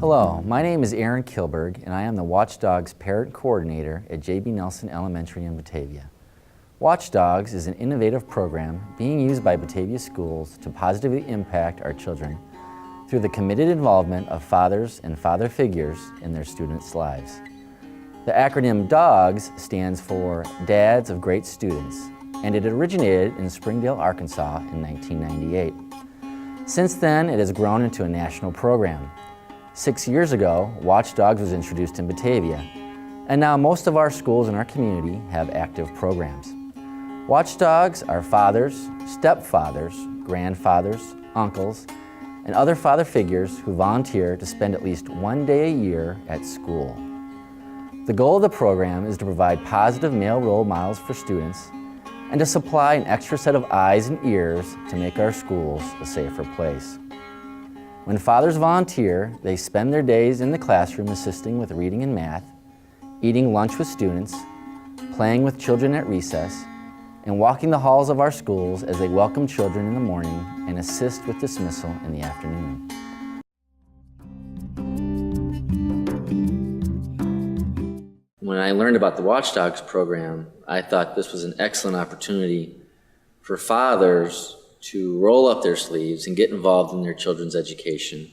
Hello, my name is Aaron Kilberg, and I am the Watch D.O.G.S Parent Coordinator at J.B. Nelson Elementary in Batavia. Watch D.O.G.S is an innovative program being used by Batavia schools to positively impact our children through the committed involvement of fathers and father figures in their students' lives. The acronym D.O.G.S stands for Dads of Great Students, and it originated in Springdale, Arkansas in 1998. Since then, it has grown into a national program. 6 years ago, Watch D.O.G.S was introduced in Batavia, and now most of our schools in our community have active programs. Watch D.O.G.S are fathers, stepfathers, grandfathers, uncles, and other father figures who volunteer to spend at least one day a year at school. The goal of the program is to provide positive male role models for students and to supply an extra set of eyes and ears to make our schools a safer place. When fathers volunteer, they spend their days in the classroom assisting with reading and math, eating lunch with students, playing with children at recess, and walking the halls of our schools as they welcome children in the morning and assist with dismissal in the afternoon. When I learned about the Watch D.O.G.S program, I thought this was an excellent opportunity for fathers to roll up their sleeves and get involved in their children's education.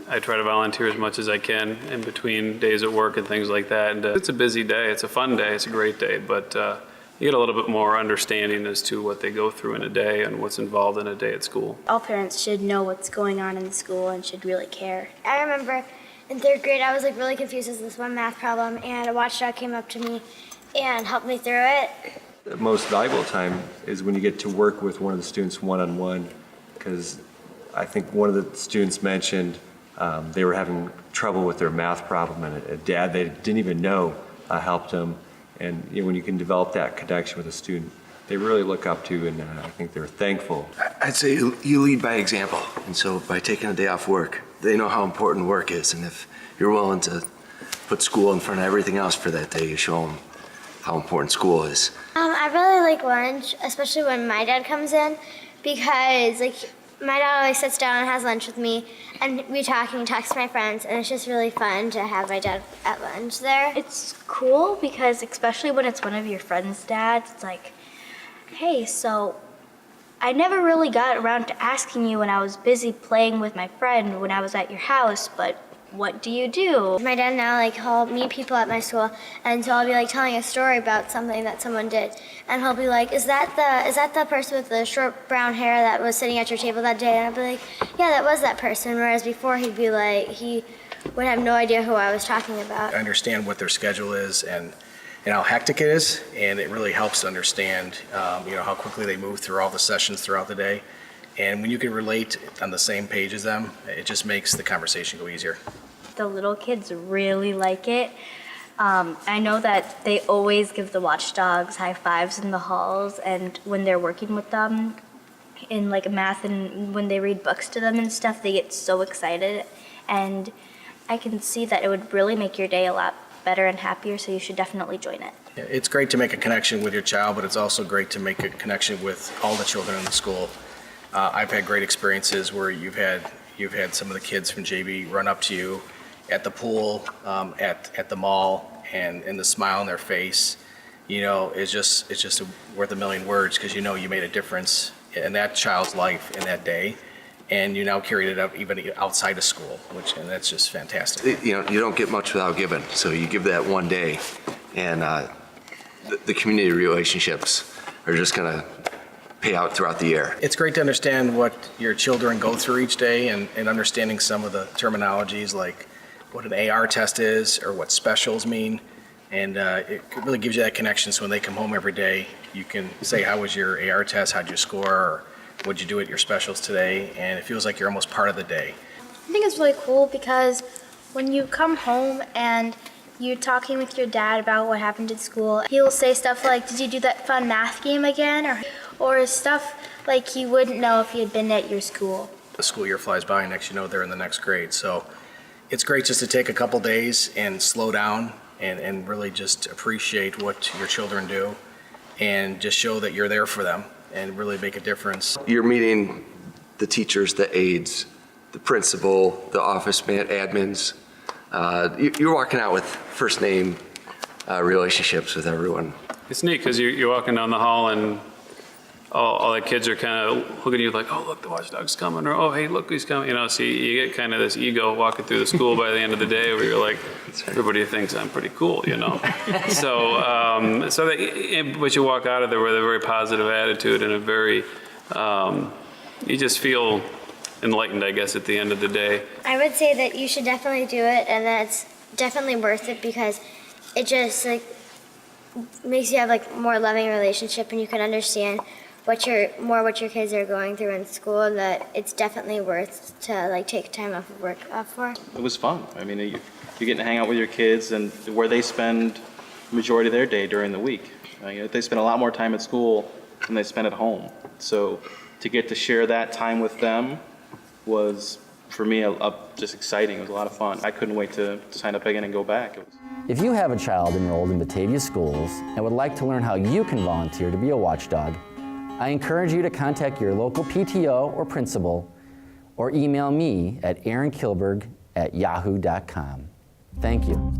I try to volunteer as much as I can in between days at work and things like that. And it's a busy day, it's a fun day, it's a great day, but you get a little bit more understanding as to what they go through in a day and what's involved in a day at school. All parents should know what's going on in the school and should really care. I remember in 3rd grade I was really confused with this one math problem, and a watchdog came up to me and helped me through it. The most valuable time is when you get to work with one of the students one-on-one, because I think one of the students mentioned they were having trouble with their math problem, and a dad they didn't even know helped them. And when you can develop that connection with a student, they really look up to, and I think they're thankful. I'd say you lead by example, and so by taking a day off work, they know how important work is, and if you're willing to put school in front of everything else for that day, you show them how important school is. I really like lunch, especially when my dad comes in, because my dad always sits down and has lunch with me, and we talk and he talks to my friends, and it's just really fun to have my dad at lunch there. It's cool because especially when it's one of your friends' dads, it's like, hey, so I never really got around to asking you when I was busy playing with my friend when I was at your house, but what do you do? My dad now, he'll meet people at my school, and so I'll be telling a story about something that someone did, and he'll be like, is that the person with the short brown hair that was sitting at your table that day? And I'll be like, yeah, that was that person. Whereas before he would have no idea who I was talking about. I understand what their schedule is and how hectic it is, and it really helps to understand how quickly they move through all the sessions throughout the day. And when you can relate on the same page as them, it just makes the conversation go easier. The little kids really like it. I know that they always give the Watch D.O.G.S high fives in the halls, and when they're working with them in math and when they read books to them and stuff, they get so excited. And I can see that it would really make your day a lot better and happier, so you should definitely join it. Yeah, it's great to make a connection with your child, but it's also great to make a connection with all the children in the school. I've had great experiences where you've had some of the kids from JB run up to you at the pool, at the mall, and the smile on their face, it's just worth a million words, because you made a difference in that child's life in that day, and you now carried it up even outside of school, and that's just fantastic. You don't get much without giving, so you give that one day, and the community relationships are just gonna pay out throughout the year. It's great to understand what your children go through each day, and understanding some of the terminologies like what an AR test is or what specials mean, and it really gives you that connection, so when they come home every day you can say, how was your AR test, how'd you score, or what'd you do at your specials today, and it feels like you're almost part of the day. I think it's really cool because when you come home and you're talking with your dad about what happened at school, he'll say stuff like, did you do that fun math game again, or stuff like he wouldn't know if he had been at your school. The school year flies by, and next you know they're in the next grade. So it's great just to take a couple days and slow down and really just appreciate what your children do and just show that you're there for them and really make a difference. You're meeting the teachers, the aides, the principal, the office admins, You're walking out with first name relationships with everyone. It's neat because you're walking down the hall and all the kids are kind of looking at you like, oh, look, the watchdog's coming, or oh, hey, look, he's coming. You know, so you get kind of this ego walking through the school by the end of the day where you're like, everybody thinks I'm pretty cool, you know. But you walk out of there with a very positive attitude and a very, you just feel enlightened, I guess, at the end of the day. I would say that you should definitely do it, and that's definitely worth it because it just like makes you have like more loving relationship, and you can understand what your kids are going through in school, and that it's definitely worth to like take time off of work for. It was fun. I mean, you're getting to hang out with your kids and where they spend the majority of their day during the week. They spend a lot more time at school than they spend at home. So to get to share that time with them was, for me, just exciting. It was a lot of fun. I couldn't wait to sign up again and go back. If you have a child enrolled in Batavia schools and would like to learn how you can volunteer to be a watchdog, I encourage you to contact your local PTO or principal or email me at aaronkilberg@yahoo.com. Thank you.